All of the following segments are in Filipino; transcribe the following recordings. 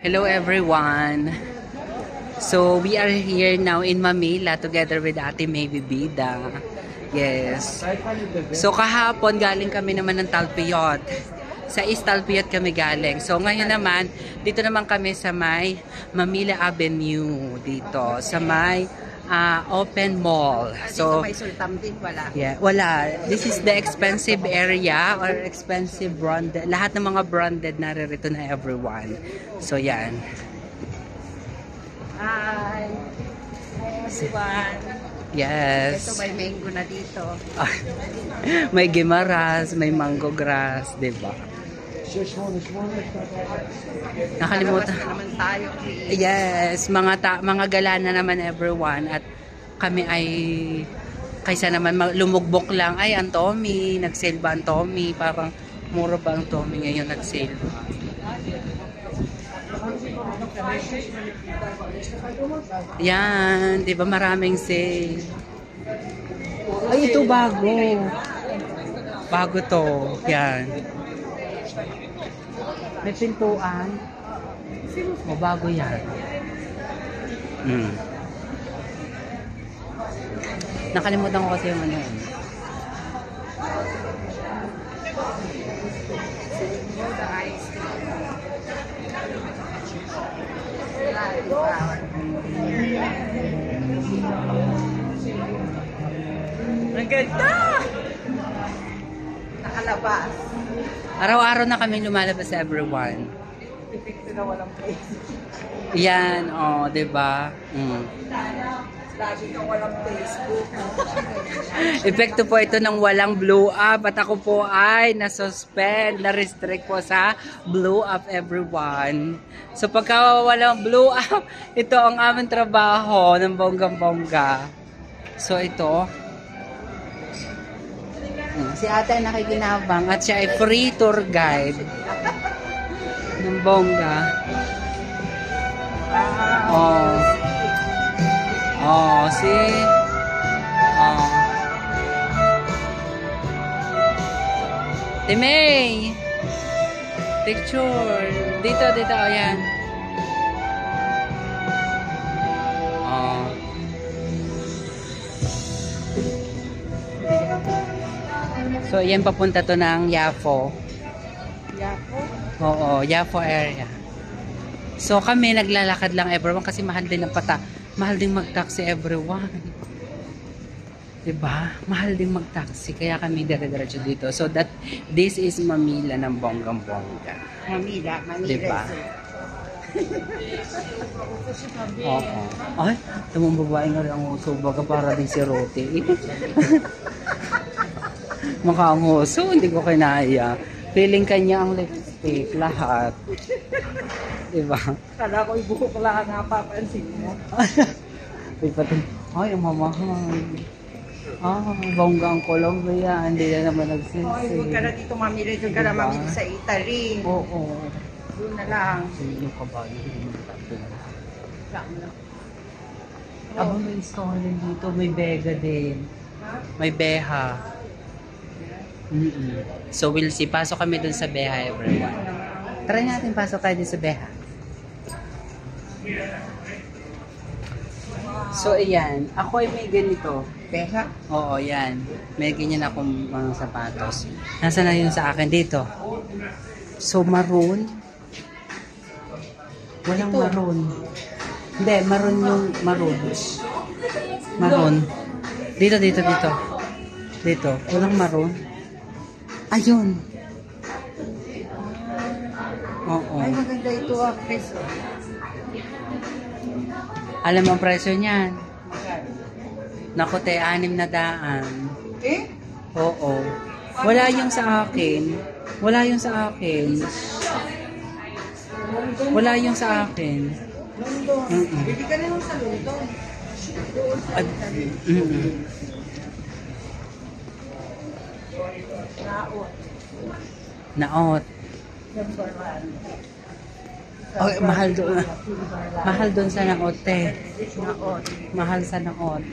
Hello everyone. So we are here now in Manila together with Ate Maybe Bida. Yes. So kahapon galing kami naman ng Talpiot. Sa East Talpiot kami galing. So ngayon naman, dito naman kami sa may Manila Avenue dito. Sa may open mall. So may Sultan din wala. Yeah, wala. This is the expensive area or expensive branded. Lahat ng mga branded naririto na everyone. So yan. Hi. Everyone. Yes. Ito may mango na dito. May gimaras, may mango grass, 'di ba? Nakalimutan. Naman tayo. Yes, mga gala na naman everyone at kami ay kaysa naman lumugbok lang ay ang Tommy, nag-sale ba ang Tommy? Parang mura ba ang Tommy ngayon nag-sale ba? Yan, 'di ba maraming sale. Ay, ito bago. Bago to. Yan. May pintuan. O, bago yan. Nakalimutan ko kasi yung ano yun. Ang ganda! Nakalabas. Araw-araw na kami lumalabas sa everyone. Epekto na walang face. Yan, oh, 'di ba? Lagi kang walang Facebook. Epekto po ito ng walang blow up at ako po ay na-suspend, na-restrict po sa blow up everyone. So pagka walang blow up, ito ang aming trabaho ng bonggang-bongga. So ito, si ate ay nakikinabang at siya ay free tour guide ng bongga. Oh. Oh, see? Oh. Timay! Picture. Dito, ayan. Oh. So, ayan papunta to ng Yafo. Yako? Oo, Yafo area. So, kami naglalakad lang everyone kasi mahal din ang mahal din mag-taxi everyone. Diba? Mahal din mag-taxi. Kaya kami dire-diretso dito. So that, this is Manila ng bonggang-bongga. Manila. Diba? Oo. Ay, tamang babae nga rin ang uso. Baga para din si Rote. Mukha ang uso. Hindi ko kinaya. Feeling kanya ang lipstick. Lahat. Diba? Kala ko ibuhok lang napapansin mo. Ay, ang mamahal. Bonggang Colombia. Hindi na naman nagsisi. Huwag ka na dito mamili. Doon ka na mamili sa Italy. Oo. Doon na lang. Yung kabayo. Aba, may store din dito. May bega din. May beha. So, we'll see. Pasok kami dun sa beha, everyone. Try natin pasok tayo din sa beha. So, ayan. Ako ay may ganito. Beha? Oo, yan. May ganyan akong mga sapatos. Nasaan na yun sa akin dito? So, maroon. Walang ito. Maroon. Hindi, maroon yung maroon. Maroon. Dito. Dito. Walang maroon. Ayun. Oo. Ay, maganda ito Chris. Alam mo ang presyo niyan? Naku, 600. Eh? Oo. Wala yung sa akin. Wala yung sa akin. Wala yung sa akin. London. Bili ka na lang sa London. Doon sa Naot. Naot. Number 1. Oh, mahal doon. Mahal doon sa Naot, eh. Naot. Mahal sa Naot.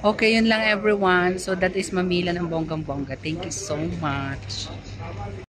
Okay, yun lang everyone. So that is Manila ng bonggang-bongga. Thank you so much.